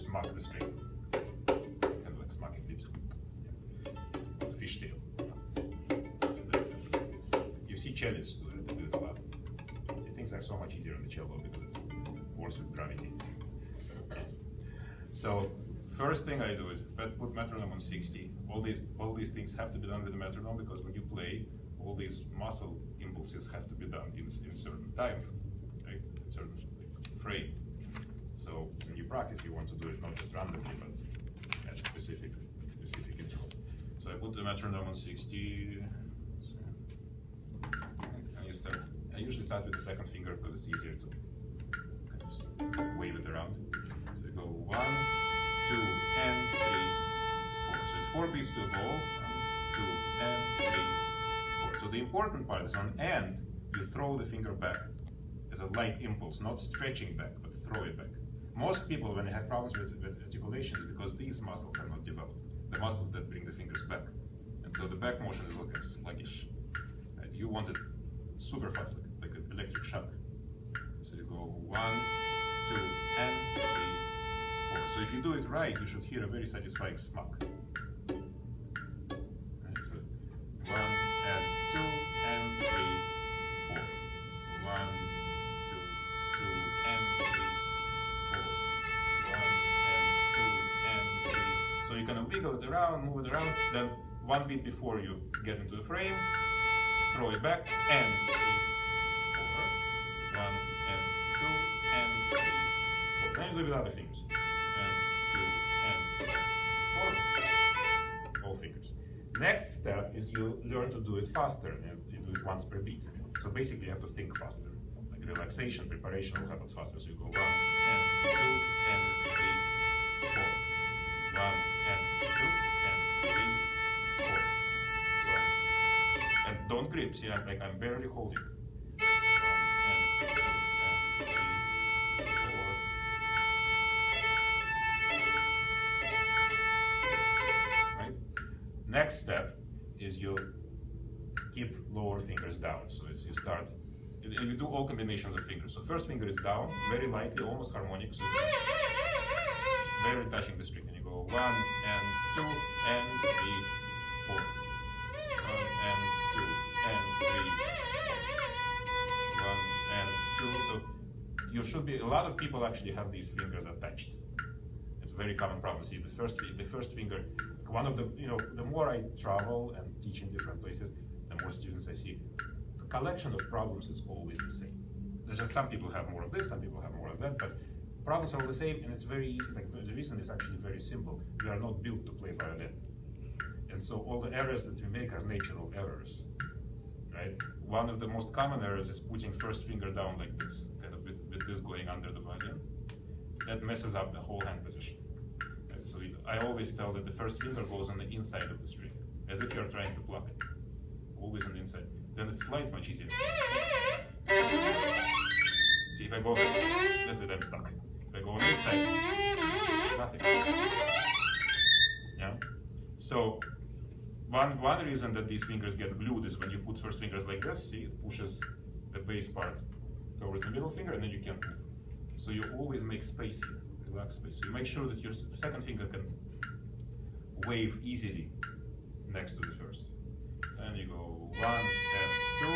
smack the string. Kind of like smacking lips. Yeah. Fishtail. You see cellists do it a lot. Things are so much easier on the cello because it works with gravity. So first thing I do is put metronome on 60. All these things have to be done with the metronome because when you play, all these muscle impulses have to be done in certain time, right? In certain frame. So when you practice, you want to do it not just randomly, but at specific intervals. So I put the metronome on 60, and you start. I usually start with the second finger because it's easier to kind of wave it around. So you go 1, 2, and 3, 4. So it's 4 beats to a ball. 1, 2, and 3, 4. So the important part is on and you throw the finger back as a light impulse, not stretching back, but throw it back. Most people, when they have problems with articulation, is because these muscles are not developed. The muscles that bring the fingers back. And so the back motion is like sluggish. Right? You want it super fast, like an electric shock. So you go 1, 2, and 3, 4. So if you do it right, you should hear a very satisfying smack. Right, so 1 and 2 and 3, 4. 1, 2, 2 and 3, 4. 1 and 2 and 3. So you kind of wiggle it around, move it around. Then 1 beat before you get into the frame, throw it back, and 3, 4. 1 and 2 and 3, 4. Then you do it with other fingers. And 2 and 4. All fingers. Next step is you learn to do it faster, and you do it once per beat. So basically you have to think faster. Like relaxation, preparation all happens faster. So you go 1 and 2 and 3, 4. 1 and 2 and 3, 4. 1. And don't grip, see, I'm barely holding. 1 and 2 and 3, 4. Right? Next step is you keep lower fingers down. So it's you start, you do all combinations of fingers. So first finger is down, very lightly, almost harmonic. So very touching the string. And you go 1 and 2 and 3, 4. 1 and 2 and 3, 4. 1 and 2. So you should be. A lot of people actually have these fingers attached. It's a very common problem. See, the first finger. One of the the more I travel and teach in different places, the more students I see. The collection of problems is always the same. There's just some people have more of this, some people have more of that, but problems are all the same, and it's very easy. Like the reason is actually very simple. We are not built to play violin, and so all the errors that we make are natural errors, right? One of the most common errors is putting first finger down like this, kind of with this going under the violin. That messes up the whole hand position. Right? So I always tell that the first finger goes on the inside of the string, as if you're trying to pluck it. Always on the inside. Then it slides much easier. See, if I go, that's it, I'm stuck. If I go on this side, nothing. Yeah? So, one reason that these fingers get glued is when you put first fingers like this, see, it pushes the bass part towards the middle finger and then you can't move. So you always make space here, relax space. So you make sure that your second finger can wave easily next to the first. And you go 1 and 2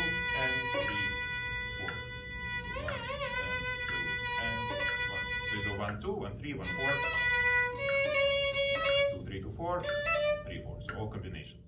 and 3, 4. 1 and 2 and 1. So you go 1, 2, 1, 3, 1, 4. 2, 3, 2, 4, 3, 4. So all combinations.